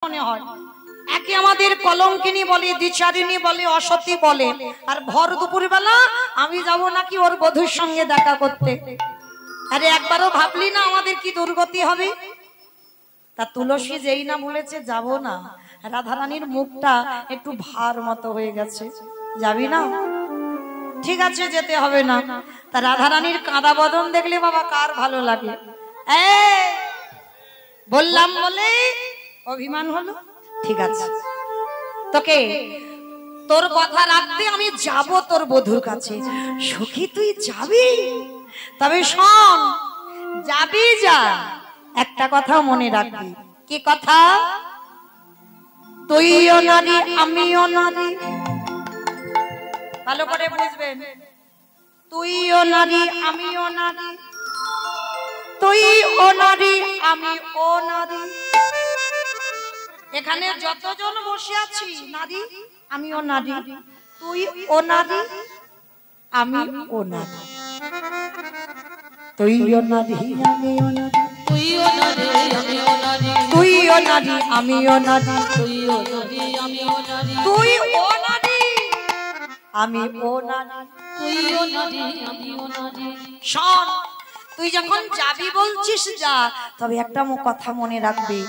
মনে হয় একে আমাদের কলঙ্কিনী বলে, দ্বিচারিণী বলে, অসতী বলে, আর ভর দুপুর বেলা আমি যাব নাকি ওর বধূর সঙ্গে দেখা করতে। আরে একবারও ভাবলি না আমাদের কি দুর্গতি হবে? তা তুলসী যেই না বলেছে যাব না, রাধারানীর মুখটা একটু ভার মতো হয়ে গেছে। যাবি না? ঠিক আছে, যেতে হবে না। তা রাধারানীর কাঁদা বদন দেখলে বাবা কার ভালো লাগে? বললাম বলে অভিমান হলো? ঠিক আছে, তোকে তোর কথা রাখতে আমি যাব তোর বধূর কাছে। সখী তুই যাবি? তবে শোন, যাবি যা, একটা কথা মনে রাখবি। কি কথা? তুইও নারী আমিও নারী, ভালো করে বুঝবেন। তুইও নারী আমিও নারী, তুই ও নারী আমি ও নারী। এখানে যতজন বসে আছি নারী, আমিও নারী, তুই ও নারী আমি ও নারী, তুইও নারী আমিও নারী, তুইও নারী আমিও নারী, তুইও নারী আমিও নারী, তুইও নারী আমিও নারী, তুই ও নারী আমি ও নারী, তুইও নারী আমিও নারী। শোন, তুই যখন যাবি বলছিস যা, তবে একটা কথা মনে রাখবি।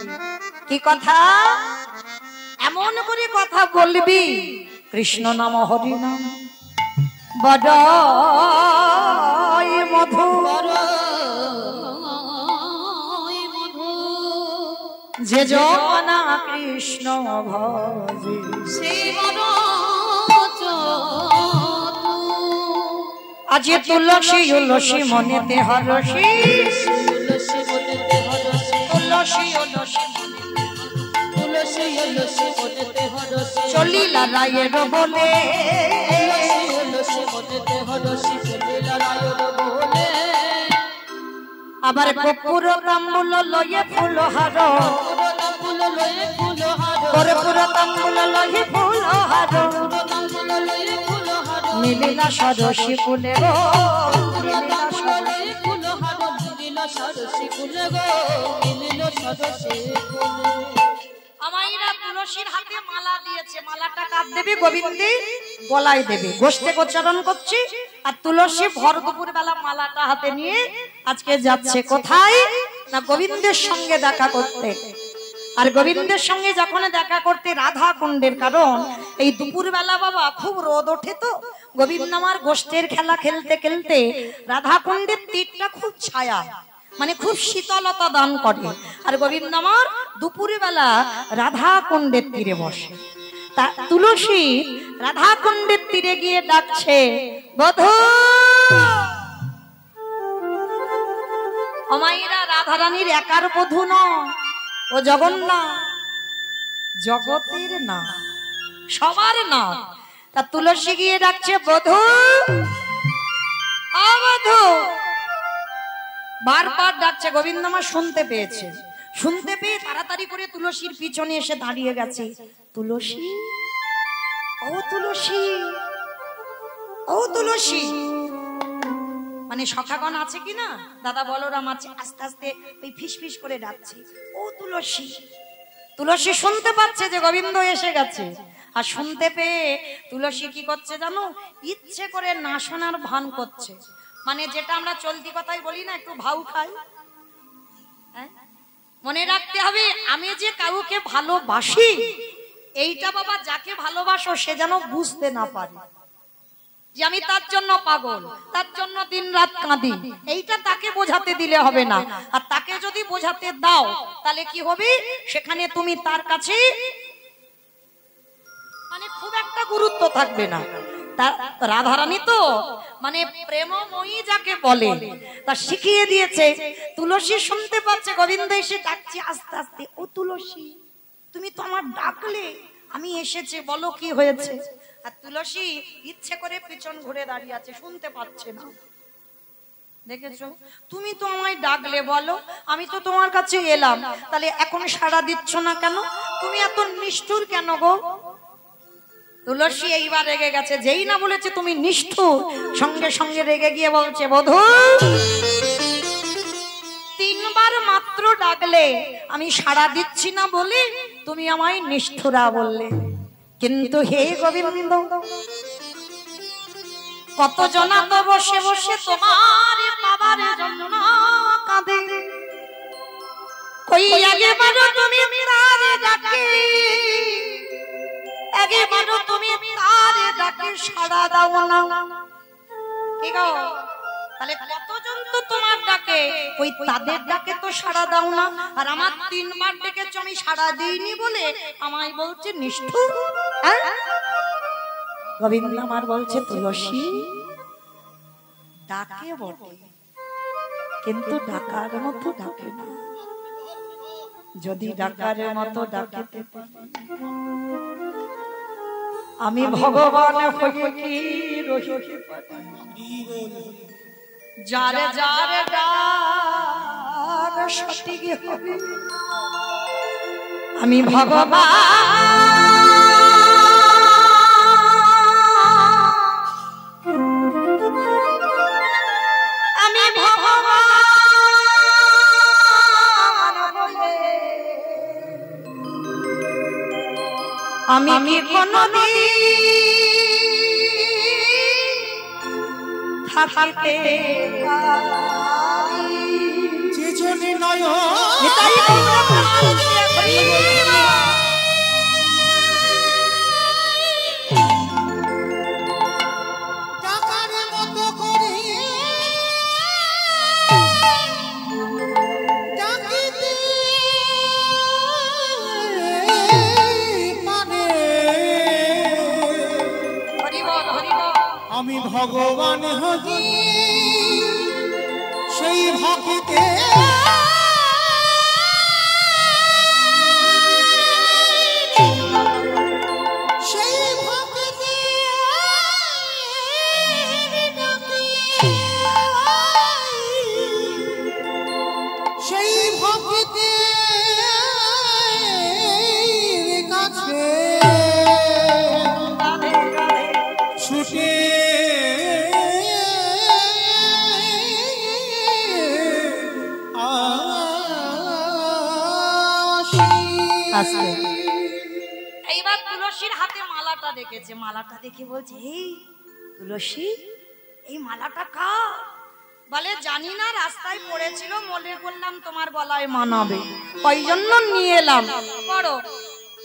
কি কথা? এমন করে কথা বলবি, কৃষ্ণ নাম হরি নাম বড়ই মধু, যে জনা কৃষ্ণ ভজে সে বড় আজ তুলসী উলসী মনেতে হরসি, তুলসী বলতে হরসি, তুলসী উলসী তুলসী তুলসী বলতে হরসি, চলিলা রায়ের বলে, তুলসী বলতে হরসি, চলিলা রায়ের বলে। আবার কপুর তাম্বুল লয়ে ফুলহার, ফুল লয়ে ফুলহার, কর্পূর তাম্বুল লয়ে ফুলহার, লয়ে ফুলহার, মিলিলা সরসী ফুলে গো, মিলিলা লয়ে ফুলহার, মিলিল সরসী ফুল গো, মিলিল সরসী ফুল। আমাইরা তুলসীর হাতে মালা দিয়েছে, মালাটা কাট দেবে, গোবিন্দে গলায় দেবে, গোষ্ঠে গোচারণ করছি। আর তুলসী ভর দুপুর বেলা মালাটা হাতে নিয়ে আজকে যাচ্ছে কোথায় না গোবিন্দের সঙ্গে দেখা করতে। আর গোবিন্দের সঙ্গে যখন দেখা করতে রাধা কুণ্ডের, কারণ এই দুপুর বেলা বাবা খুব রোদ ওঠে, তো গোবিন্দ আমার গোষ্ঠের খেলা খেলতে খেলতে রাধা কুণ্ডের তীরটা খুব ছায়া, মানে খুব শীতলতা দান করে। আর গোবিন্দ আমার দুপুরে বেলা রাধা কুণ্ডের তীরে বসে। তা তুলসী রাধা কুণ্ডের তীরে গিয়ে ডাকছে, বধূ। অমাইরা রাধারানীর একার বধূ নয়, ও জগন্নাথ, জগতের না, সবার না। তা তুলসী গিয়ে ডাকছে, বধূ, আ বধূ। বারবার ডাকছে, গোবিন্দ আমার শুনতে পেয়েছে। শুনতে পেয়ে তাড়াতাড়ি করে তুলসীর পিছনে এসে দাঁড়িয়ে গেছে। তুলসী, ও তুলসী, ও তুলসী, মানে সখাগণ আছে কিনা, দাদা বলরাম আছে, আস্তে আস্তে ওই ফিস ফিস করে ডাকছে, ও তুলসী। তুলসী শুনতে পাচ্ছে যে গোবিন্দ এসে গেছে। আর শুনতে পেয়ে তুলসী কি করছে জানো? ইচ্ছে করে না শোনার ভান করছে, মানে যেটা আমরা চলতি কথাই বলি না, একটু ভাউ খাই। মনে রাখতে হবে, আমি যে কাউকে ভালোবাসি, এইটা বাবা যাকে ভালোবাসো সে যেন বুঝতে না পারে যে আমি তার জন্য পাগল, তার জন্য দিন রাত কাঁদি, এইটা তাকে বোঝাতে দিলে হবে না। আর তাকে যদি বোঝাতে দাও তাহলে কি হবে, সেখানে তুমি তার কাছে মানে খুব একটা গুরুত্ব থাকবে না। রাধারানী তো মানে প্রেমময়ী যাকে বলে তা শিখিয়ে দিয়েছে। তুলসী শুনতে পাচ্ছে গোবিন্দ এসে ডাকছে আস্তে আস্তে, ও তুলসী, তুমি তো আমার ডাকলে, আমি এসেছি, বলো কি হয়েছে। আর তুলসী ইচ্ছে করে পিছন ঘুরে দাঁড়িয়ে আছে, শুনতে পাচ্ছে না। দেখেছো, তুমি তো আমায় ডাকলে, বলো, আমি তো তোমার কাছে এলাম, তাহলে এখন সাড়া দিচ্ছ না কেন? তুমি এত নিষ্ঠুর কেন গো? তুলসী এইবার রেগে গেছে, যেই না বলেছে তুমি নিষ্ঠুর, সঙ্গে সঙ্গে রেগে গিয়ে বলছে, বধূ, 3 বার মাত্র ডাকলে আমি সাড়া দিচ্ছি না বলে তুমি আমায় নিষ্ঠুরা বললে, কিন্তু হে গোবিন্দ, কত জনা তো বসে বসে তোমার বাবার জন্য কাঁদে, কই আগে বারো তুমি তার ডাকে, আগে বারো তুমি তার ডাকে সাড়া দাও না। কি গো, তাহলে কতজন তো তোমার ডাকে, ওই তাদের ডাকে তো সাড়া দাও না, আর আমার 3 বার ডেকেছ আমি সাড়া দিইনি বলে আমায় বলছে নিষ্ঠুর। গোবিন্দ আমার বলছে তুলসী ডাকে বটে, কিন্তু ডাকার মতো ডাকে না। যদি ডাকার মতো ডাকে আমি ভগবান হয়ে কি রহিতে পারি, যারে যারে ডাক সঠিক হবে আমি ভগবান। আমি ভগবান বলে আমি কি কোনদিন থাকিতে যে জনে নয় টাকার মতো করে ডাকিতে পারে আমি ভগবান হই সেই ভক্তিতে সেই ভক্তিতে সেই ভক্তিতে কাছে ছুটে আসে। এইবার তুলসীর হাতে মালাটা দেখেছে, মালাটা দেখে বলছে এই তুলসী এই মালাটা কার? বলে জানি না, রাস্তায় পড়েছিল, মনে করলাম তোমার গলায় মানাবে, ওই জন্য নিয়ে এলাম। পড়ো।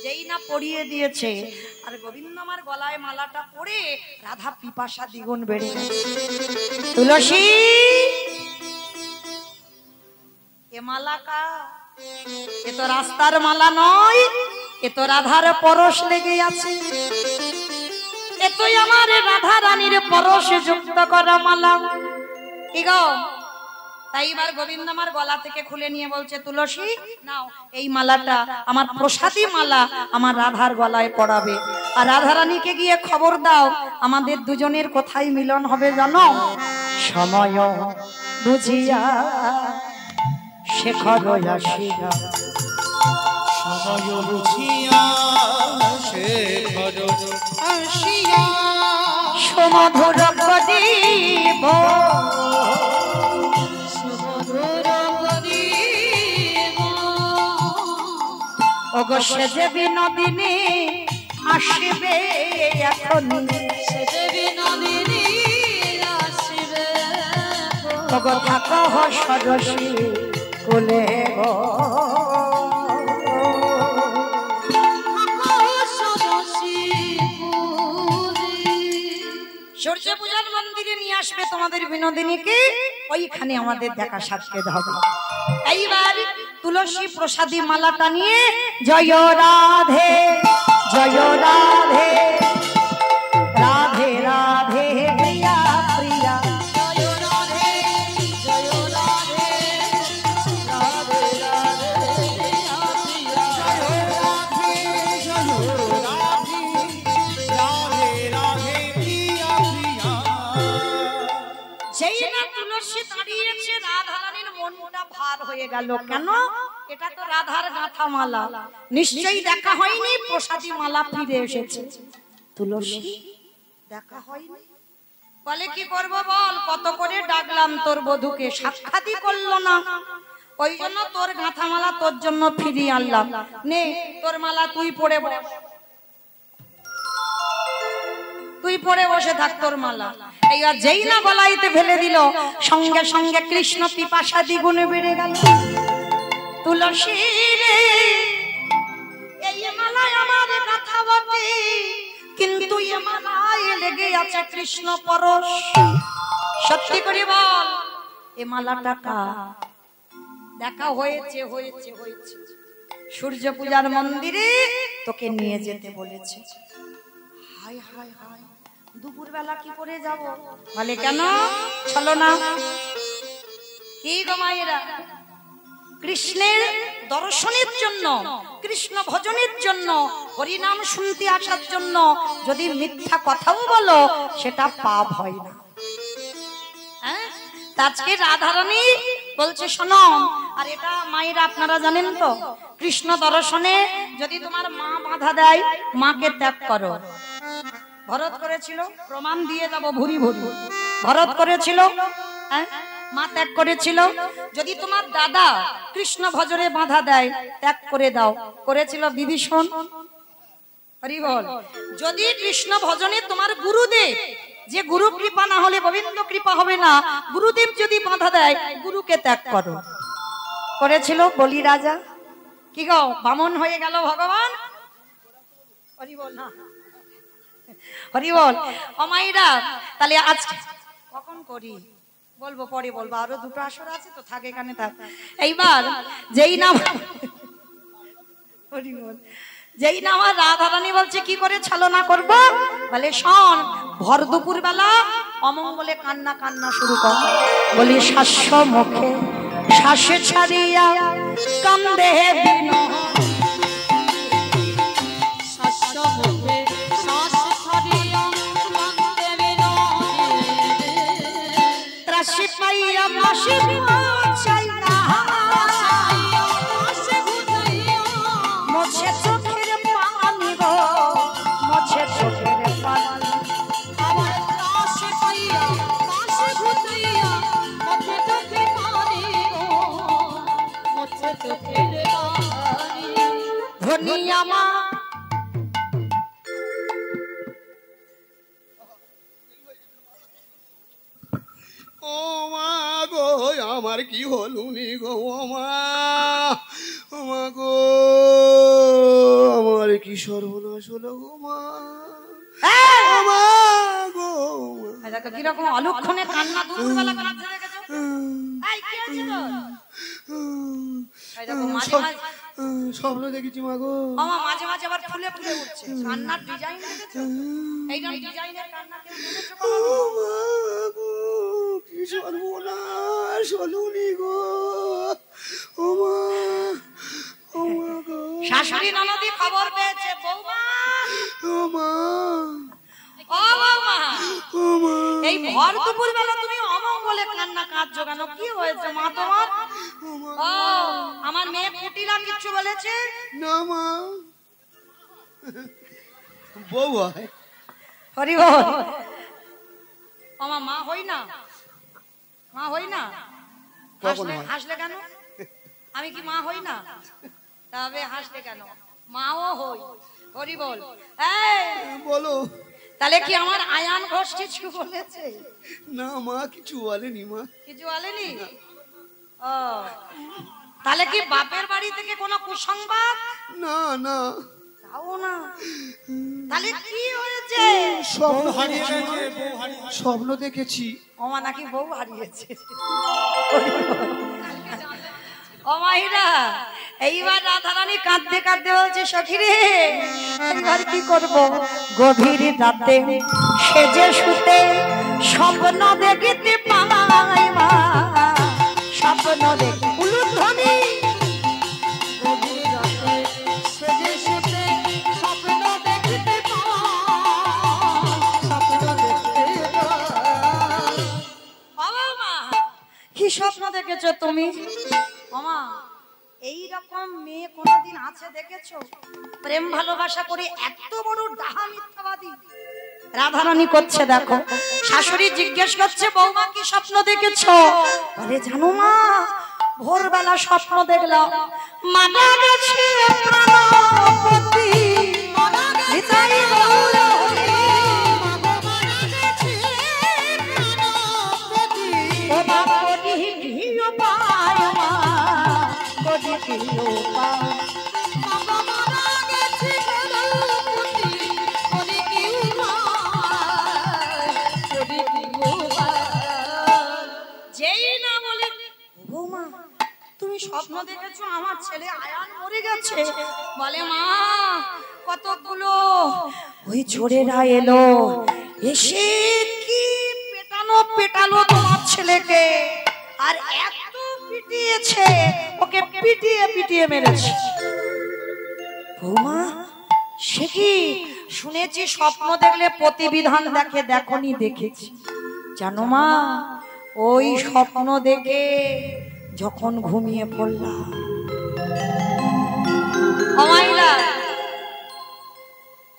যেই না পরিয়ে দিয়েছে, আর গোবিন্দ আমার গলায় মালাটা পরে রাধা পিপাসা দ্বিগুণ বেড়ে গেছে। তুলসী এ মালা কার? এ তো রাস্তার মালা নয়, এ তো রাধার পরশ লেগে আছে, এ তো আমার রাধা রানীর পরশ যুক্ত করা মালা। কি গো, তাই এবার গোবিন্দ আমার গলা থেকে খুলে নিয়ে বলছে তুলসী নাও এই মালাটা, আমার প্রসাদী মালা আমার রাধার গলায় পড়াবে, আর রাধা রানীকে গিয়ে খবর দাও আমাদের দুজনের কোথায় মিলন হবে জানো? সময় বুঝিয়া শেখর আসিয়া, সময় বুঝিয়া শেখর আসিয়া সমধুর প্রদীপ ওগো সেজে বিনোদিনী আসিবে এখনি, সেজে বিনোদিনী আসিবে ওগো থাকো সরসী কোলে গো। সূর্য পূজার মন্দিরে নিয়ে আসবে তোমাদের বিনোদিনীকে, ওইখানে আমাদের দেখা সাক্ষাৎ হবে। এইবার তুলসী প্রসাদী মালাটা নিয়ে জয় রাধে জয় রাধে রাধে রাধে প্রিয়া প্রিয়া জয় রাধে জয় রাধে রাধে রাধে প্রিয়া প্রিয়া যেই না তুলসী দাঁড়িয়েছে রাধা রানীর মনটা ভার হয়ে গেল। কেন? এটা তো রাধার গাঁথা মালা, নিশ্চয়ই দেখা হয়নি, প্রসাদী মালা ফিরে এসেছে। তুলসী দেখা হয়নি, বলে কি করব বল, কত করে ডাকলাম তোর বধূকে, সাক্ষাৎই করলো না। ওই জন্য তোর গাঁথা মালা তোর জন্য ফিরিয়ে আনলাম। নে তোর মালা তুই পরে বস, তুই পরে বসে থাক তোর মালা। এইবার যেই না গলাইতে ফেলে দিল, সঙ্গে সঙ্গে কৃষ্ণ পিপাসা দ্বিগুণে বেড়ে গেল। তুলসী রে, এই মালায় আমার গাঁথা বটে, কিন্তু এই মালায় লেগে আছে কৃষ্ণ পরশ। সত্যি করে বল, এ মালাটা কার? দেখা হয়েছে হয়েছে হয়েছে, সূর্য পূজার মন্দিরে তোকে নিয়ে যেতে বলেছে। হায় হায় হায়, দুপুর বেলা কি করে যাব? বলে কেন? চলো না। কি গো মায়েরা, কৃষ্ণের দর্শনের জন্য, কৃষ্ণ ভজনের জন্য, হরিনাম শুনতে আসার জন্য যদি মিথ্যা কথাও বলো, সেটা পাপ হয় না। হ্যাঁ, আজকে রাধারানী বলছে শোনো, আর এটা মায়েরা আপনারা জানেন তো, কৃষ্ণ দর্শনে যদি তোমার মা বাধা দেয়, মাকে ত্যাগ করো। ভরত করেছিল, প্রমাণ দিয়ে যাব ভুরি ভুরি। ভরত করেছিল, হ্যাঁ, মা ত্যাগ করেছিল। যদি তোমার দাদা কৃষ্ণ ভজনে বাধা দেয়, ত্যাগ করে দাও। করেছিল বিভীষণ। হরি বল। যদি কৃষ্ণ ভজনে তোমার গুরুদেব, যে গুরু কৃপা না হলে গোবিন্দ কৃপা হবে না, গুরুদেব যদি বাধা দেয়, গুরুকে ত্যাগ করো। করেছিল বলি রাজা। কি গো, বামন হয়ে গেল ভগবান? হরি বল না, হরি বল। অমাইরা, তাহলে আজকে কখন করি বলবো, পরে বলবো, আরো দুটো আসর আছে তো, থাকে এখানে থাক। এইবার যেই নাম, হরি বল, যেই না আমার রাধারানী বলছে কি করে ছলনা করব, বলে শোন, ভর দুপুর বেলা অমঙ্গলে কান্না কান্না শুরু কর। বলি শাস্য মুখে শ্বাসে ছাড়িয়া কান্দে বিনো, শাস্য মুখে শ্বাস ছাড়িয়া কান্দে বিনো, ত্রাসি পাইয়া মাসি চাই না, মোছে চোখের পানি গো, মোছে চোখের পানি। আমার ত্রাস পাইয়া পাশে ঘুরাইয়া মুখে চোখে পানি গো, মুখে চোখের পানি। ধনিয়া মা ও মা গো, আমার কি হলুনি গো, ও মা, ও মা গো, আমার কি সর্বনাশ হলো গো মা, ও মা গো, মা। দেখো কিরকম অলক্ষণে কান্না, দুপুরবেলা কাঁদছে দেখেছো? এই কি আছে তোর? এই দেখো মাঝে মাঝে স্বপ্ন দেখেছি মা গো, মামা মাঝে মাঝে আবার ফুলে ফুলে উঠছে। কান্নার ডিজাইন দেখেছো? এইরকম ডিজাইনের কান্না কেউ দেখেছো ও কখনো? মা গো, কি সর্বনাশ হলুনি গো, ও মা, ও মা গো, শাশুড়ি ননদি খবর পেয়েছে, বৌমা, ও মা, ও বৌমা, ও মা, এই ভর দুপুর বেলা তুমি অমঙ্গলে কান্না কাঁদছো কেন? কি হয়েছে মা তোমার? ও মা, ও, আমার মেয়ে কুটিরা কিছু বলেছে? না মা, বউ হয়। হরি বল। মা হই না, মা হই না, কখন হাসলে হয়? হাসলে কেন? আমি কি মা হই না? তবে হাসলে কেন? মাও হই। হরি বল। এই, বলো। তাহলে কি আমার আয়ান ঘোষ কিছু বলেছে? না মা, কিছু বলেনি মা। কিছু বলেনি? ও, তাহলে কি বাপের বাড়ি থেকে কোনো কুসংবাদ? না না, তাও না, তাহলে কি হয়েছে? স্বপ্ন হারিয়ে গেছে, স্বপ্ন দেখেছি। ওমা নাকি বউ হারিয়েছে। ও মাহিরা, এইবার রাধারানী কাঁদতে কাঁদতে বলছে সখী রে, এইবার কি করব? গভীর রাতে সেজে শুতে স্বপ্ন দেখিতে পাই মা, স্বপ্ন দেখি উলুধ্বনি, গভীর রাতে সেজে শুতে স্বপ্ন দেখিতে পাই, স্বপ্ন দেখতে পাই। ও মা, কি স্বপ্ন দেখেছো তুমি? ওমা, এইরকম মেয়ে কোনদিন আছে দেখেছো? প্রেম ভালোবাসা করে এত বড় ডাহা মিথ্যাবাদী রাধারানী করছে। দেখো, শাশুড়ি জিজ্ঞেস করছে বৌমা কি স্বপ্ন দেখেছো? বলে জানো মা, ভোরবেলা স্বপ্ন দেখলাম মারা গেছে প্রাণপতি নিতাই গৌর হরি। ও মা করি কি উপায় মা, করি কি উপায়। যেই না বলে বৌমা তুমি স্বপ্ন দেখেছো আমার ছেলে আয়ান মরে গেছে, বলে মা কতগুলো ওই চোরেরা এলো, এসে কি পেটানো পেটালো তোমার ছেলেকে, আর এত পিটিয়েছে ওকে, পিটিয়ে পিটিয়ে মেরেছে। বৌমা সে কি শুনেছি স্বপ্ন দেখলে প্রতিবিধান দেখে, দেখনি দেখেছি জানো মা, ওই স্বপ্ন দেখে যখন ঘুমিয়ে পড়লাম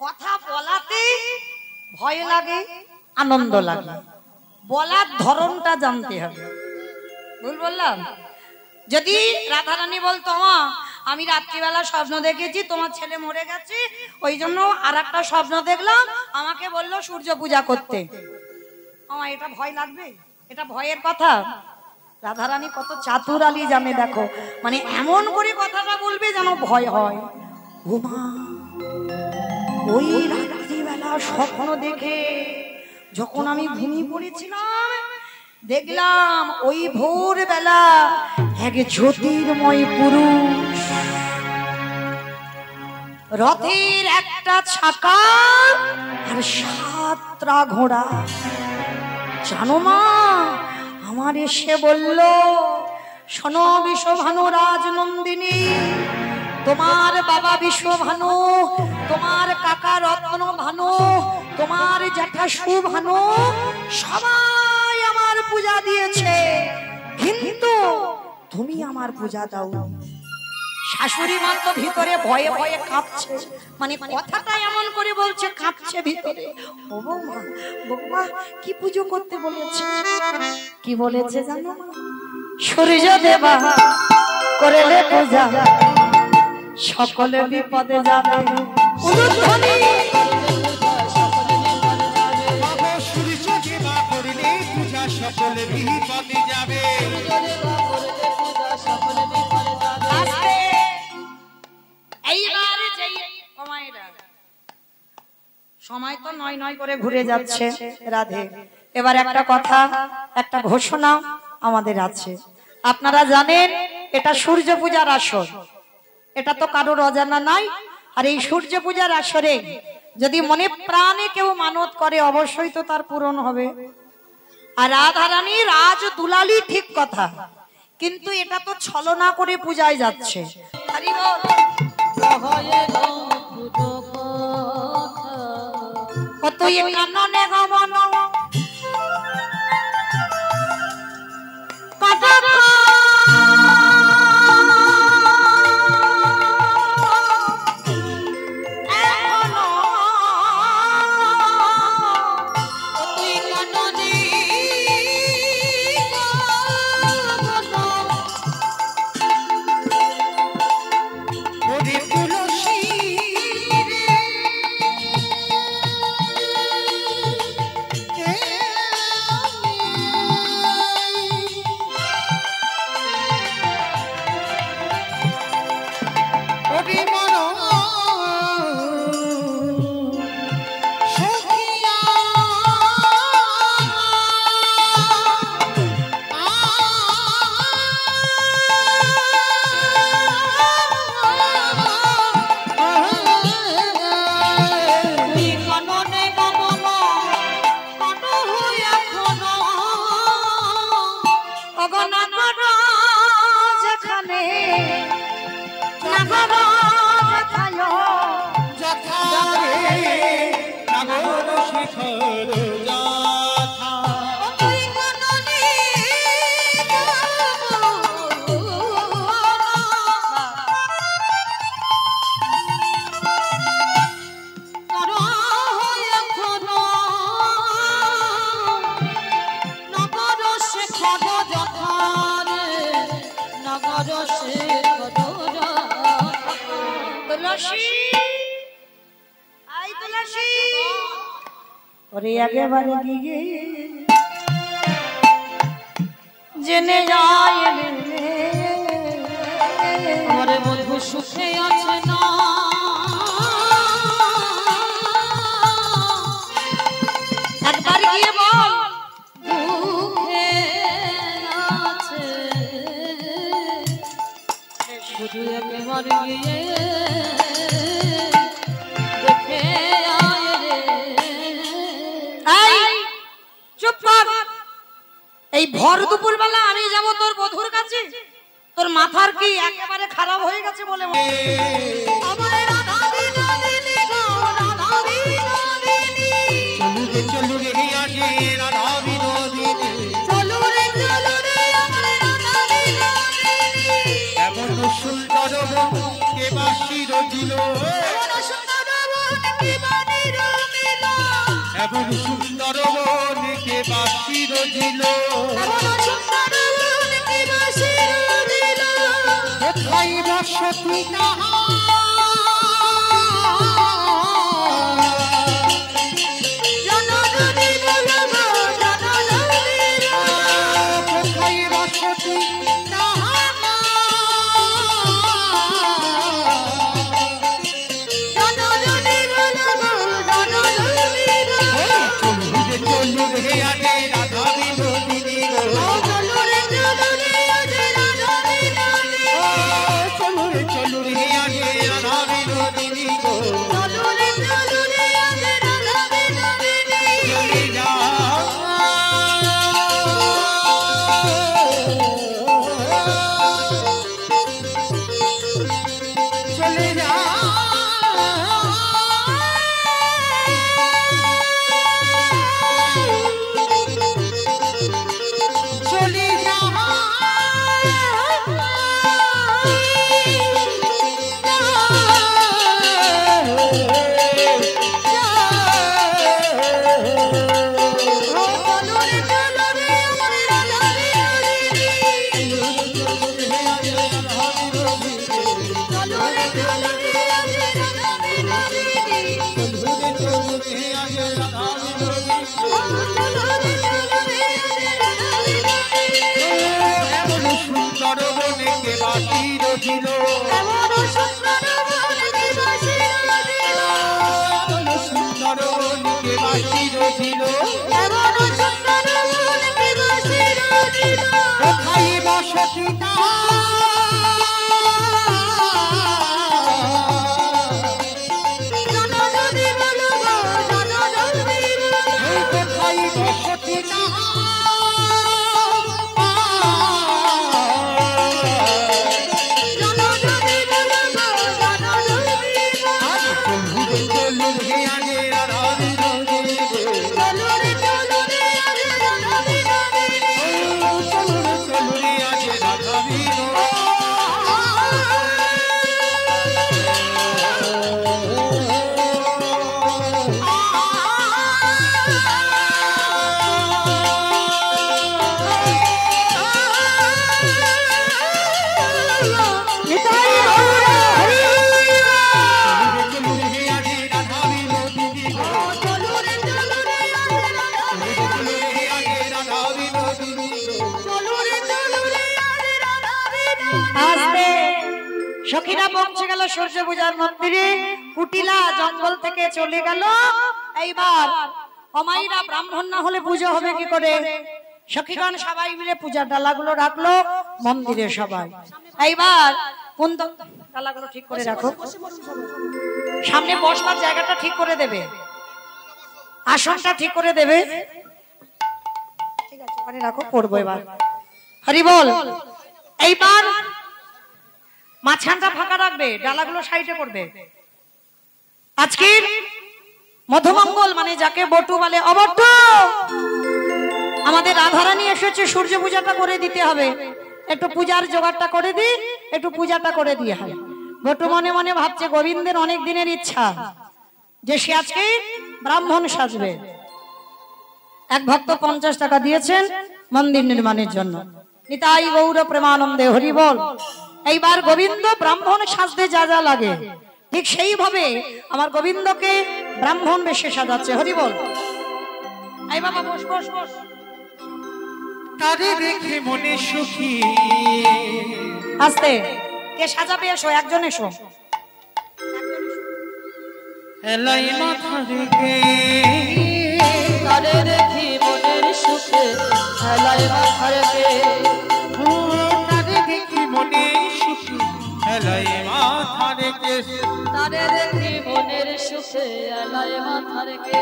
কথা বলাতে ভয় লাগে আনন্দ লাগে, বলার ধরনটা জানতে হবে। ভুল বললাম? যদি রাধারানী বলতো মা আমি রাত্রিবেলা স্বপ্ন দেখেছি তোমার ছেলে মরে গেছে, ওই জন্য আর একটা স্বপ্ন দেখলাম, আমাকে বললো সূর্য পূজা করতে, আমার এটা ভয় লাগবে? এটা ভয়ের কথা? রাধারানী কত চাতুরালি জানে দেখো, মানে এমন করে কথাটা বলবে যেন ভয় হয়। ওমা ওই রাত্রিবেলা স্বপ্ন দেখে যখন আমি ঘুমিয়ে পড়েছিলাম, দেখলাম ওই ভোরবেলা এক জ্যোতির্ময় পুরুষ, রথের একটা চাকা আর 7টা ঘোড়া। জানো মা আমার এসে বলল, শোনো বিশ্বভানু রাজনন্দিনী, তোমার বাবা বিশ্বভানু, তোমার কাকা রত্নভানু, তোমার জ্যাঠা সুভানু সবাই আমার পূজা দিয়েছে, কিন্তু তুমি আমার পূজা দাও। শাশুড়ি মা তো ভিতরে ভয়ে ভয়ে কাঁপছে, মানে কথাটা এমন করে বলছে কাঁপছে ভিতরে। ও বৌমা, বৌমা কি পুজো করতে বলেছে? কি বলেছে জানো? সূর্য দেবা করলে পূজা সকলে বিপদে যাবে। উলুধ্বনি সূর্য দেবা করলে পূজা সকলে বিপদে যাবে। সময় তো নয় নয় করে ঘুরে যাচ্ছে রাধে। এবার একটা কথা, একটা ঘোষণা আমাদের আছে। আপনারা জানেন এটা সূর্য পূজার আসর, এটা তো কারোর অজানা নাই। আর এই সূর্য পূজার আসরে যদি মনে প্রাণে কেউ মানত করে অবশ্যই তো তার পূরণ হবে। আর রাধারানী রাজ দুলালি ঠিক কথা, কিন্তু এটা তো ছলনা করে পূজায় যাচ্ছে। হরি বল। কতই কাননে গমন কথা ওরে একেবারে গিয়ে জেনে যায় আমার বন্ধু সুখে আছে না, একবার গিয়ে বল দুঃখে আছে, শুধু একেবারে গিয়ে দেখে আয় রে। এই চুপ কর। এই ভর দুপুর বেলা আমি যাব তোর বধুর কাছে? তোর মাথার কি একেবারে খারাপ হয়ে গেছে বলে মনে হয়? আমার রাধা বিনোদিনী গো, রাধা বিনোদিনী। চলু রে চলু রে আগে রাধা বিনোদিনী, চলো রে চলো রে আমার রাধা বিনোদিনী। এমন সুন্দর মন কে বাসির দিল, এমন সুন্দর মন কি বানির মিল। এমন সুন্দর মন কে বাসির দিল, এমন সুন্দর মন কি বাসির দিল। কোথায় বসতি তাহা জননী বলবো জননী রে। কোথায় বসতি তাহা জননী বলবো জননী রে। চলু রে আগে রাধা বিনোদিনী গো, চলো রে চলো রে আজ রাধা বিনোদিনী। চলু রে আগে রাধা বিনোদিনী গো, চলো রে চলো রে আজ রাধা বিনোদিনী। চলে যা চলে যা চলে যা চলো রে চলো রে আমার রাধা বিনোদিনী। চলো রে চলো রে আজ রাধা বিনোদিনী। চলো রে চলো রে আজ রাধা বিনোদিনী। এমন সুন্দর মনেকে বাসির দিল, এমন সুন্দর মন কি বাসির দিল। এমন সুন্দর মনেকে বাসির দিল, এমন সুন্দর মন কি বাসির দিল। কোথায় বসতি তাহা জননী বলবো জননী রে। কোথায় বসতি তাহা জননী বলবো জননী রে। চলু রে আগে রাধা বিনোদিনী গো, চলো রে চলো রে আজ রাধা বিনোদিনী। চলু রে আগে রাধা বিনোদিনী। নিতাই গৌর হরি। চলু রে আগে রাধা বিনোদিনী গো, চলো রে চলো রে আজ রাধা চলু রে আগে রাধা বিনোদিনী গো। চলো রে চলো রে আজ রাধা বিনোদিনী। আস্তে সখীরা পৌঁছে গেল সূর্য পূজার মন্দিরে। কুটিলা জঙ্গল থেকে চলে গেল। এইবার অমাইরা ব্রাহ্মণ না হলে পুজো হবে কি করে? সখীগণ সবাই মিলে পূজার ডালাগুলো রাখলো মন্দিরে সবাই। এইবার কোন ডালাগুলো ঠিক করে রাখো, সামনে বসবার জায়গাটা ঠিক করে দেবে, আসনটা ঠিক করে দেবে। ঠিক আছে ওখানে রাখো, পড়বো এবার। হরি বল। এইবার মাঝখানটা ফাঁকা রাখবে, ডালাগুলো সাইডে করবে। আজকের মধুমঙ্গল মানে যাকে বটু বলে, অবটু আমাদের রাধারানী এসেছে, সূর্য পূজাটা করে দিতে হবে। একটু পূজার জোগাড়টা করে দি, একটু পূজাটা করে দিয়ে হয়। বটু মনে মনে ভাবছে গোবিন্দের অনেক দিনের ইচ্ছা যে সে আজকে ব্রাহ্মণ সাজবে। এক ভক্ত 50 টাকা দিয়েছেন মন্দির নির্মাণের জন্য। নিতাই গৌর প্রেমানন্দে হরি বল। এইবার গোবিন্দ ব্রাহ্মণ সাজতে যা যা লাগে ঠিক সেইভাবে আমার গোবিন্দকে ব্রাহ্মণ বেশে সাজাচ্ছে। হরি বল। এই বাবা বস বস বস। তারে দেখে মনে সুখী আস্তে, কে সাজাবে? এসো, একজন এসো। এলাই মাথা রেখে তারে দেখি মনের সুখে হেলায় মাথা রেখে। ও তারে দেখি মনে সুখী এলাই মাথা রেখে তারে দেখি মনের সুখে হেলায় মাথা রেখে।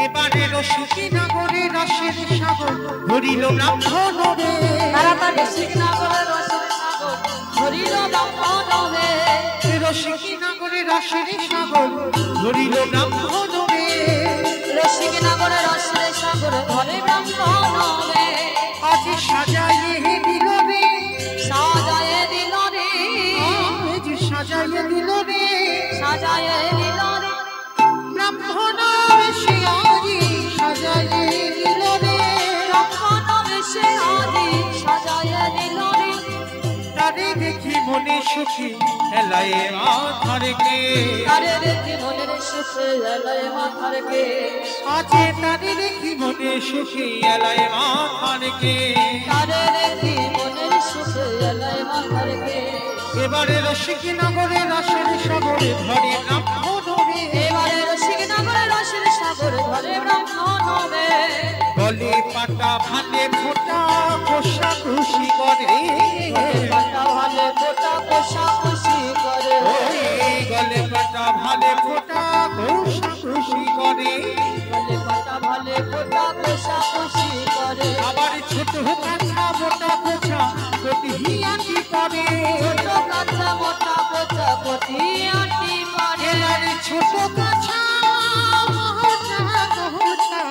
এবারের সুখী নগরে রসের সাগর ধরিল ব্রাহ্মণ রে তাড়াতাড়ি। রসিকনগরে রসের সাগর ধরিল ব্রাহ্মণ রে। রসিকী নগরে রসের সাগর ধরিল ব্রাহ্মণ রে রসিকনগরে রসের সাগর ধরে ব্রাহ্মণ রে। আজ সাজাইয়ে দিল রে সাজায়ে দিল রে, আজ সাজাইয়ে দিল রে সাজায়ে দিল রে। ব্রাহ্মণ বেশে আজি সাজাইয়ে দিল রে ব্রাহ্মণ বেশে আজি সাজায়ে দিল রে। তারে দেখি মনে সুখী এলাই মাথা রেখে তারে দেখি মনের সুখে হেলায় মাথা রেখে। আজ তারে দেখি মনে সুখী এলাই মাথা রেখে তারে দেখি মনের সুখে হেলায় মাথা রেখে। এবারে রসিকী নগরে রসের সাগরে ধরে ব্রাহ্মণ রে এবারে রসিকনগরে রসের সাগর ধরে ব্রাহ্মণ রে। গলে পাটা ভালে ফোটা কোষা খুশি করে পাতা ভালে ফোটা কোষা খুশি করে। গলে পাটা ভালে ফোটা কোষা খুশি করে গলে পাতা ভালে ফোটা কোষা খুশি করে। আবার ছোট কাছা মোটা কোছা কোটি হিয়াটি করে ছোট কাঁচা মোটা কোচা কোটি আটি পারে। এবারে ছোট কাছা মোটা কোছা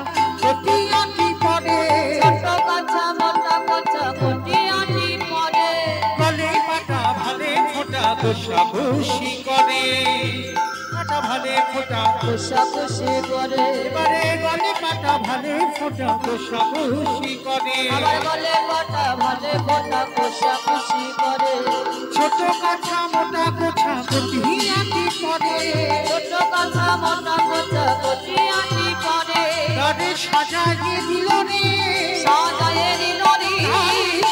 কোটি আটি করে ছোট কাঁচা মোটা কোচা কোটি আটি পারে। গলে পাটা ভালে ফোটা কোষা খুশি করে পাটা ভালে ফোটা কোষা খুশি করে। এবারে গলে পাটা ভালে ফোটা কোষা খুশি করে আবার গলে পাতা ভালে ফোটা কোষা খুশি করে। ছোট কাছা মোটা কোছা কোটি হিয়াটি করে ছোট কাঁচা মোটা কোচা কোটি আটি পারে। তারে সাজাইয়ে দিল রে সাজায়ে দিল রে,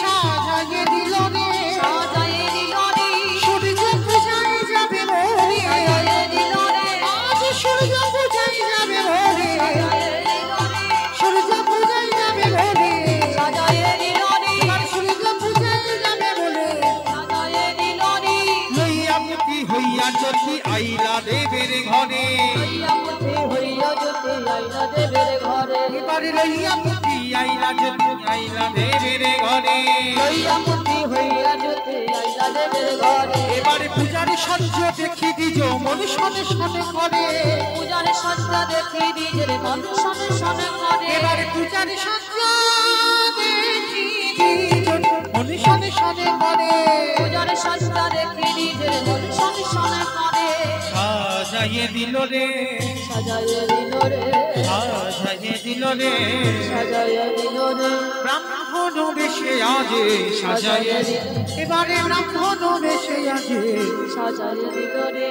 সাজাইয়ে দিল রে সাজায়ে দিল রে, সূর্য পূজায় যাবে মোরে সাজায়ে দিল রে, আজ সূর্য পূজায় যাবে মোরে সাজায়ে দিল রে, সূর্য পূজায় যাবে মোরে সাজায়ে দিল রে, সূর্য পূজায় যাবে বলে সাজায়ে দিল রে। লইয়া পুতি হইয়া যদি আইলা দেবের ঘরে হইয়া পুঁথি হইয়া যদি আইলা দেবের ঘরে। এবারে লইয়া পুতি আইলা যদি আইলা দেবের ঘরে হইয়া পুঁথি হইয়া যদি আইলা দেবের ঘরে। এবারে পূজার সহ্য দেখি দিজ মন শনে শনে করে পূজার সজ্জা দেখি নিজের মন শনে শনে করে। এবারে পূজার সহ্য দেখি দিজ মন শনে শনে করে পূজার সজ্জা দেখি নিজের মন শনে শনে করে। সাজাইয়ে দিল রে সাজায়ে দিল রে, সাজাইয়ে দিল রে সাজায়ে দিল রে, ব্রাহ্মণ বেশে আজে সাজাইয়ে এবারে ব্রাহ্মণ বেশে আজে সাজায়ে দিল রে।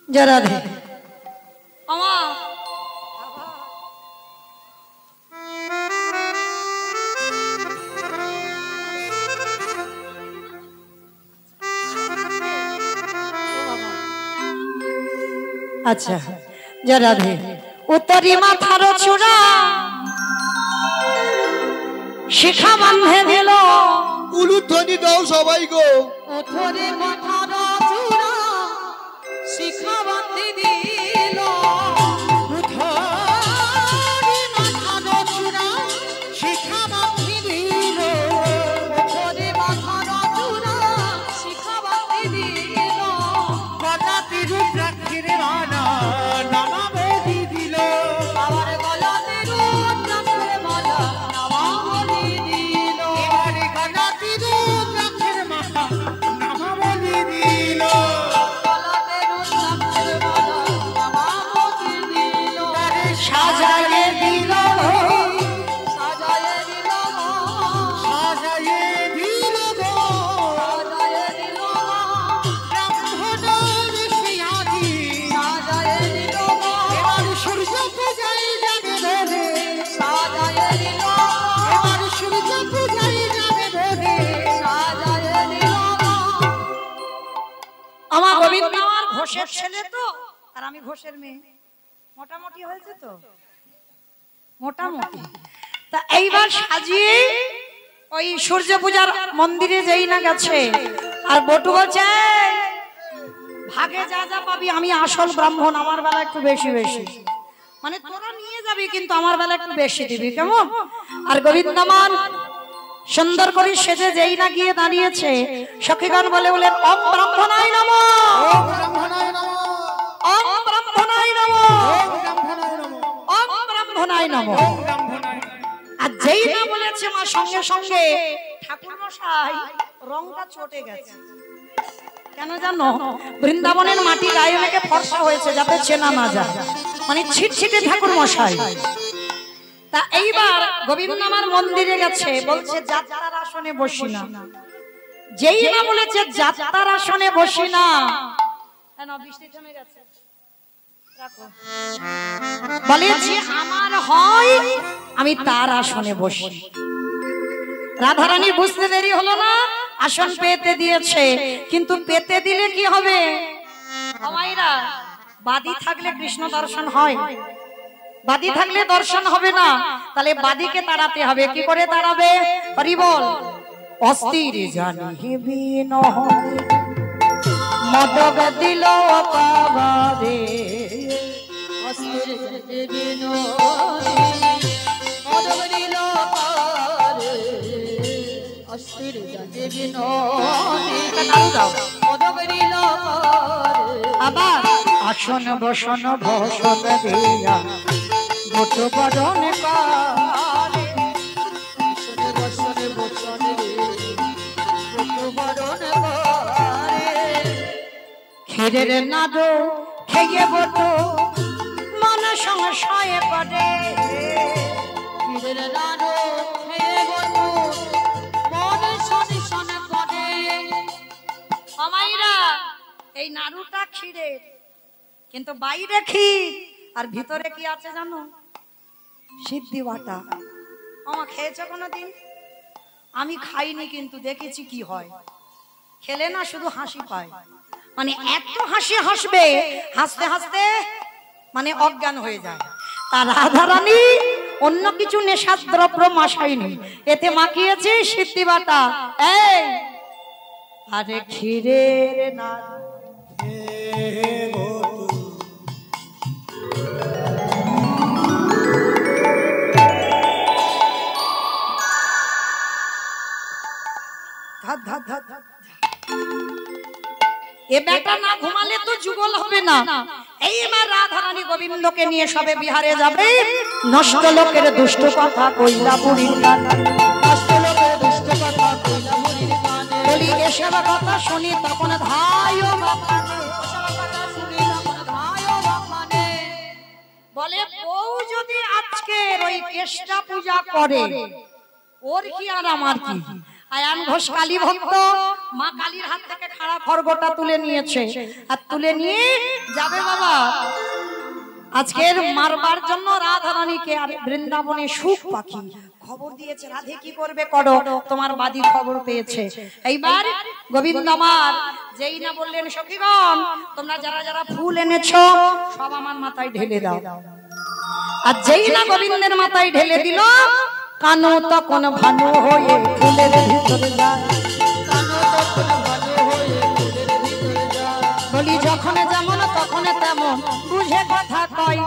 জয় রাধে। আমা আচ্ছা, জয় রাধে। উত্তরি মাথার চূড়া শিখা বাঁধে দিল, উলুধ্বনি দাও সবাই গো। ওঠরে মাথার চূড়া শিখা বাঁধি দিল। উঠরি মাথার চূড়া শিখা বাঁধি দিল ওঠরে মাথার চূড়া শিখা বাঁধি দিল। গলাতে রুদ্রাক্ষের মালা নামা বেঁধে দিল আবার গলাতে রুদ্রাক্ষের মালা নামা বলি দিল। এবারে গলাতে রুদ্রাক্ষের মালা নামা বেঁধে দিল ঘোষের ছেলে তো, আর আমি ঘোষের মেয়ে, মোটামুটি হয়েছে তো, মোটামুটি। তা এইবার সাজিয়ে ওই সূর্য পূজার মন্দিরে যেই না গেছে, আর বটু বলছে ভাগে যা যা পাবি, আমি আসল ব্রাহ্মণ, আমার বেলা একটু বেশি বেশি, মানে তোরা নিয়ে যাবি কিন্তু আমার বেলা একটু বেশি দিবি, কেমন? আর গোবিন্দমান সুন্দর করে সেজে যেই না গিয়ে দাঁড়িয়েছে, সখীগণ বলে বলেন ওম ব্রাহ্মণায় নমঃ, ওম ব্রাহ্মণায় নমঃ, ওম ব্রাহ্মণায় নমঃ, ওম ব্রাহ্মণায় নমঃ, ওম ব্রাহ্মণায় নমঃ। আর যেই না বলেছে মা, সঙ্গে সঙ্গে ঠাকুর মশাই রংটা চটে গেছে। কেন জানো? বৃন্দাবনের মাটি গায়ে মেখে ফর্সা হয়েছে যাতে চেনা না যায়, মানে ছিটছিটে ঠাকুর মশাই। তা এইবার গোবিন্দ আমার মন্দিরে গেছে, বলছে যাত্রার আসনে বসি না। যেই না বলেছে যাত্রার আসনে বসি না, কেন বৃষ্টি থেমে গেছে, রাখো, বলেছি আমার হয় আমি তার আসনে বসি। রাধারানী বুঝতে দেরি হলো না, আসন পেতে দিয়েছে, কিন্তু পেতে দিলে কি হবে? আমাইরা বাদী থাকলে কৃষ্ণ দর্শন হয়, বাদী থাকলে দর্শন হবে না, তাহলে বাদীকে তাড়াতে হবে। কি করে তাড়াবে? হরি বল। অস্থির জানিবি নহলে মদগ দিল পাবারে, অস্থির দেবী নরে মদগ দিল পারে, অস্থির দেবী নরে মদগ দিল পারে। আবার আসন বসন ভসন দিয়া গোট বরণ কালে, বসনে বসনে বসনে রে বরণ করে, ক্ষীরের নাদ খেয়ে বট মন সংশয়ে পড়ে, ক্ষীরের নাড়ু খেয়ে বটু মনে শনি শন করে। আমাইরা এই নাড়ুটা ক্ষীরের, কিন্তু বাইরে ক্ষীর আর ভিতরে কি আছে জানো? সিদ্ধি বাটা। আমা খেয়েছো কোনোদিন? আমি খাইনি, কিন্তু দেখেছি কি হয়। খেলে না শুধু হাসি পায়, মানে এত হাসি হাসবে, হাসতে হাসতে মানে অজ্ঞান হয়ে যায়। তার রাধারানী অন্য কিছু নেশার দ্রব্য মাসাইনি, এতে মাখিয়েছে সিদ্ধি বাটা। এই আরে ক্ষীরের নাড়ু এ বেটা না ঘুমালে তো যুগল হবে না। এইবার রাধারানী গোবিন্দকে নিয়ে সবে বিহারে যাবে। নষ্ট লোকের দুষ্ট কথা কইলা বুড়ির কানে, নষ্ট লোকের দুষ্ট কথা কইলা বুড়ির কানে, বলি এসব কথা শুনি তখন ধাই ও বাপানে, এসব কথা শুনি তখন ভাই ও বাপানে। বলে বউ যদি আজকের ওই কেষ্টা পূজা করে, ওর কি আর আমার কি? আয়ান ঘোষ কালী ভক্ত, মা কালীর হাত থেকে খাড়া খড়গটা তুলে নিয়েছে, আর তুলে নিয়ে যাবে বাবা আজকের মারবার জন্য রাধারানীকে। আর বৃন্দাবনে সুখ পাখি খবর দিয়েছে, রাধে কি করবে করো, তোমার বাদী খবর পেয়েছে। এইবার গোবিন্দ আমার যেই না বললেন সখীগণ তোমরা যারা যারা ফুল এনেছো সব আমার মাথায় ঢেলে দাও। আর যেই না গোবিন্দের মাথায় ঢেলে দিল, কানো তখন ভানু হয়ে ফুলের ভিতরে যায়, কানো তখন ভালো হয়ে ফুলের ভিতরে যায়, বলি যখন যেমন তখন তেমন বুঝে কথা কয়,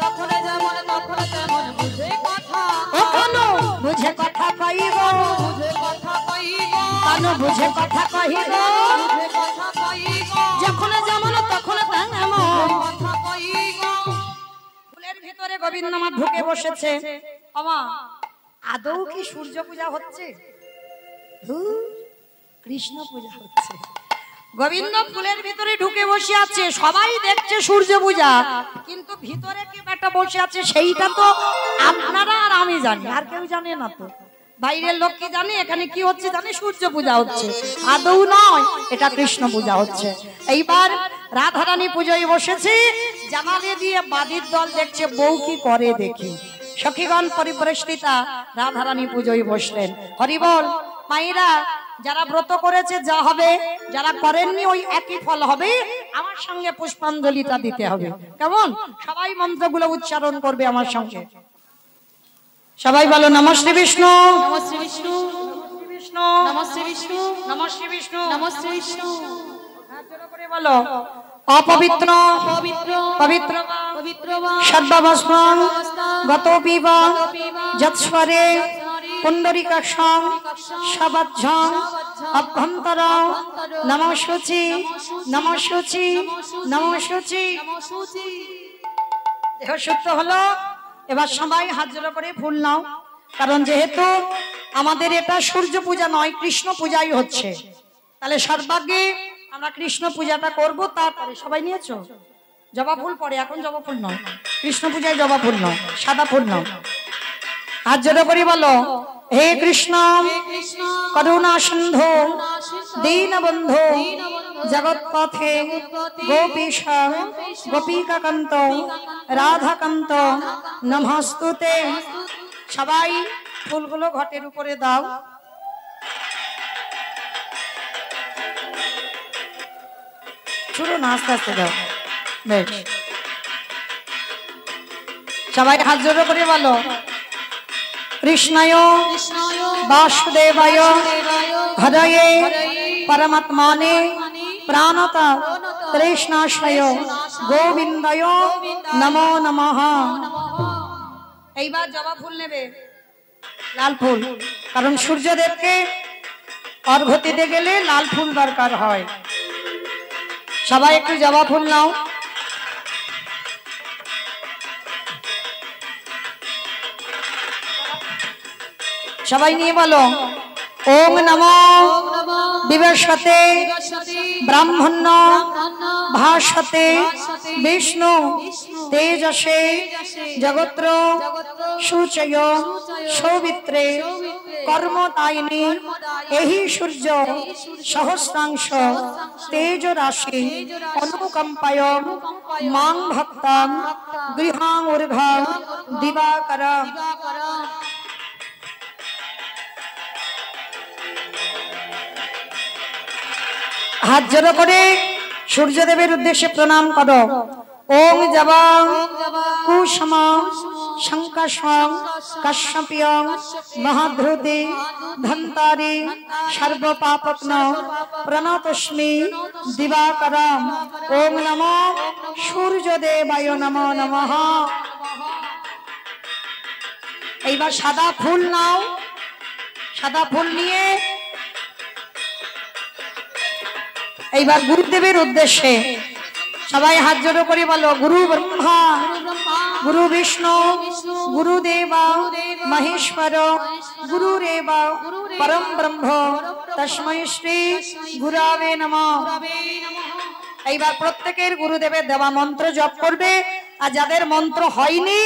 যখন যেমন তখন তেমন বুঝে কথা, ও কানো বুঝে কথা কইব, বুঝে কথা কইব, কানো বুঝে কথা কইব, বুঝে কথা কইব, যখন যেমন তখন তেমন। কথা কইব। ফুলের ভিতরে গোবিন্দ আমার ঢুকে বসেছে। আমা আদৌ কি সূর্য পূজা হচ্ছে? কৃষ্ণ পূজা হচ্ছে। গোবিন্দ ফুলের ভিতরে ঢুকে বসে আছে, সবাই দেখছে সূর্য পূজা, কিন্তু ভিতরে কি একটা বসে আছে সেইটা তো আপনারা আর আমি জানি, আর কেউ জানে না। তো বাইরের লোক কি জানে এখানে কি হচ্ছে? জানে সূর্য পূজা হচ্ছে, আদৌ নয়, এটা কৃষ্ণ পূজা হচ্ছে। এইবার রাধারানী পুজোয় বসেছে, জানালে দিয়ে বাদীর দল দেখছে বউ কি করে দেখি। সখীগণ পরিবেষ্টিতা রাধারানী পুজোয় বসলেন। হরিবল। মায়েরা যারা ব্রত করেছে যা হবে, যারা করেননি ওই একই ফল হবে। আমার সঙ্গে পুষ্পাঞ্জলিটা দিতে হবে। কেমন? সবাই মন্ত্রগুলো উচ্চারণ করবে আমার সঙ্গে। সবাই বলো নমঃ শ্রী বিষ্ণু, নমঃ শ্রী বিষ্ণু, বিষ্ণু, নমঃ শ্রী বিষ্ণু, নমঃ শ্রী বিষ্ণু, নমঃ শ্রী বিষ্ণু। হাত জোড় করে বলো অপবিত্র পবিত্র পবিত্র পবিত্র বা সর্বাবস্থান গতোপি বা যৎস্বরে পুণ্ডরিকাক্ষং সবজ্ঝং অভ্যন্তর নমঃ শুচি নমঃ শুচি নমঃ শুচি। নমঃ শুচি। দেহ শুদ্ধ হলো। এবার সবাই হাত জোড় করে ফুল নাও, কারণ যেহেতু আমাদের এটা সূর্য পূজা নয়, কৃষ্ণ পূজাই হচ্ছে, তাহলে সর্বাগ্যে আমরা কৃষ্ণ পূজাটা করব। তারপরে সবাই নিয়েছো জবা ফুল, পরে এখন জবা ফুল নয়, কৃষ্ণ পূজায় জবা ফুল নয়, সাদা ফুল নয়। হাত জোড় করে বলো হে কৃষ্ণ কৃষ্ণ করুণা সিন্ধু দীনবন্ধু জগৎপথে গোপীশ গোপীকান্ত রাধাকান্ত নমস্তুতে। সবাই ফুলগুলো ঘটের উপরে দাও। শুরু না, আস্তে আস্তে দাও। বেশ, সবাই হাত জোড় করে বলো কৃষ্ণায় কৃষ্ণায় বাসুদেবায় দেবায় হরয়ে হরয়ে পরমাত্মানে প্রাণত তৃষ্ণাশয় গোবিন্দায় নমো নমঃ। এইবার জবা ফুল নেবে, লাল ফুল, কারণ সূর্যদেবকে অর্ঘ্য দিতে গেলে লাল ফুল দরকার হয়। সবাই একটু জবা ফুল নাও। সবাই নিয়ে বলো ওম নমো বিবস্বতে ব্রাহ্মণ্য ভাসতে বিষ্ণু তেজসে জগত্র সূচয় সৌমিত্রে কর্মদায়িনী এহি সূর্য সহস্রাংশ তেজ রাশি অনুকম্পায় মাং ভক্তাং গৃহাং ঊর্ধ্বং দিবাকরং। হাত জড়ো করে সূর্যদেবের উদ্দেশ্যে প্রণাম করো। ওম জবাং কুসুম শঙ্কাশং কাশ্যপিয়ং মহাধৃতি ধন্তারি সর্বপাপগ্ন প্রণতস্মি দিবাকরম। ওম নমো সূর্যদেবায় নমো নমঃ। এইবার সাদা ফুল নাও। সাদা ফুল নিয়ে এইবার গুরুদেবের উদ্দেশ্যে সবাই হাত জোড়ো করে বলো গুরু ব্রহ্মা গুরু বিষ্ণু গুরুদেবা মহেশ্বর গুরুরেব পরম ব্রহ্ম তস্मै শ্রী গুরবে নমঃ। এইবার প্রত্যেকের গুরুদেবের দেওয়া মন্ত্র জপ করবে, আর যাদের মন্ত্র হয়নি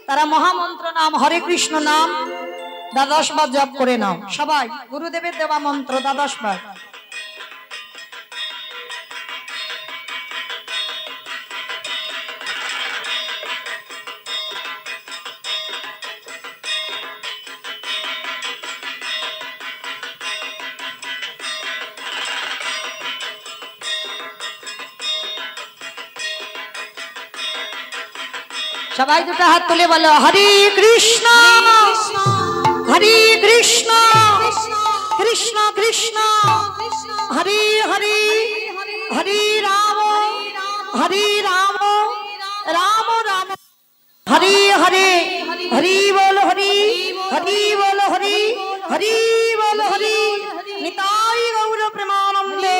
তারা মহামন্ত্র নাম হরে কৃষ্ণ নাম 12 বার জপ করে নাও। সবাই গুরুদেবের দেওয়া মন্ত্র 12 বার। সবাই দুটো হাত তুলে বলো হরে কৃষ্ণ হরে কৃষ্ণ কৃষ্ণ কৃষ্ণ হরে হরে হরে রাম রাম রাম হরে হরে হরি বল হরি হরি বল হরি হরি বল হরি নিতাই গৌর প্রেমানন্দে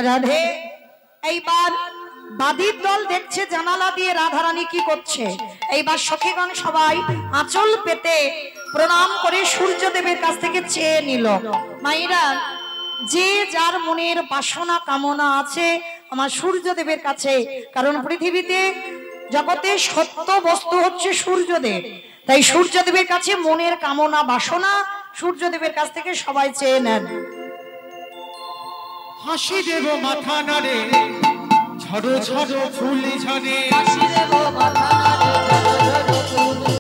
রাধে। এইবার বাদীর দল দেখছে জানালা দিয়ে রাধারানী কি করছে। এইবার সখীগণ সবাই আঁচল পেতে প্রণাম করে সূর্যদেবের কাছ থেকে চেয়ে নিল। মায়েরা, যে যার মনের বাসনা কামনা আছে আমার সূর্যদেবের কাছে, কারণ পৃথিবীতে জগতে সত্য বস্তু হচ্ছে সূর্যদেব, তাই সূর্যদেবের কাছে মনের কামনা বাসনা সূর্যদেবের কাছ থেকে সবাই চেয়ে নেন। হাসি দেব মাথা নাড়ে ঝড়ো ঝড়ো ফুল ঝরে হাসি দেব মাথা নাড়ে ঝড় ঝড় ফুল